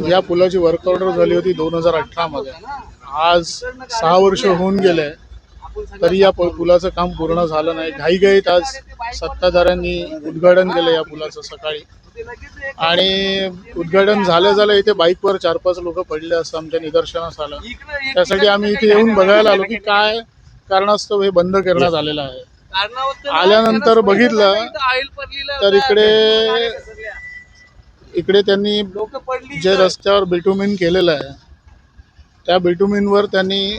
या पुलाची work order झाली होती 2018 मध्ये. आज 6 वर्ष होऊन गेले तरी या पुलाचं काम पूर्ण झालं नाही. घाईघाईत आज सत्ताधाऱ्यांनी उद्घाटन केलं या पुलाचं सकाळी, आणि उद्घाटन झाल्या इथे बाईकवर 4-5 लोक पडले असं आमच्या निदर्शनास आलं. त्यासाठी आम्ही इथे येऊन बघायला आलो की काय कारणास्तव हे बंद करण्यात आलेलं आहे. आल्यानंतर बघितलं तर इकडे त्यांनी जे रस्त्यावर बिटुमिन केलेलं आहे त्या बिटुमिनवर त्यांनी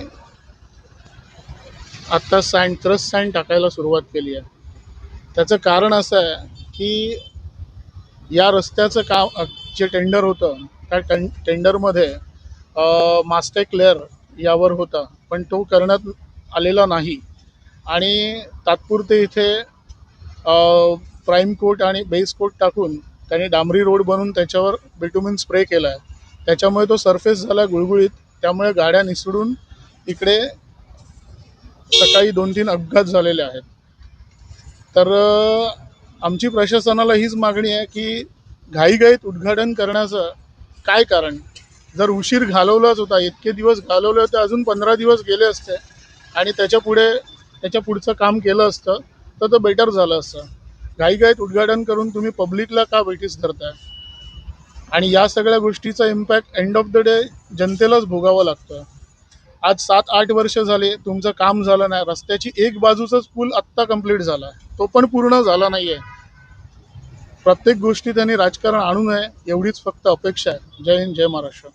आत्ता क्रस्ट सँड टाकायला सुरुवात केली आहे. त्याचं कारण असं आहे की या रस्त्याचं काम जे टेंडर होतं त्या टेंडरमध्ये मास्टेक लेअर यावर होता, पण तो करण्यात आलेला नाही. आणि तात्पुरते इथे प्राईम कोट आणि बेस कोट टाकून त्यांनी डांबरी रोड बनवून त्याच्यावर बिटुमिन स्प्रे केला आहे. त्याच्यामुळे तो सरफेस झाला गुळगुळीत. त्यामुळे गाड्या निसडून इकडे सकाळी 2-3 अपघात झालेले आहेत. तर आमची प्रशासनाला हीच मागणी आहे की घाईघाईत उद्घाटन करण्याचं काय कारण? जर उशीर घालवलाच होता, इतके दिवस घालवले होते, अजून 15 दिवस गेले असते आणि त्याच्या पुढचं काम केलं असतं तर बेटर झालं असतं. घाईघाईत उद्घाटन करून तुम्ही पब्लिकला का वेठीस धरताय? आणि या सगळ्या गोष्टीचा impact end of the day जनतेलाच भोगावं लागतं. आज 7-8 वर्ष झाले तुमचं काम झालं नाही. रस्त्याची एक बाजूचाच पूल आत्ता कंप्लीट झाला आहे, तो पण पूर्ण झाला नाही आहे. प्रत्येक गोष्टी त्यांनी राजकारण आणू नये एवढीच फक्त अपेक्षा आहे. जय हिंद, जय महाराष्ट्र.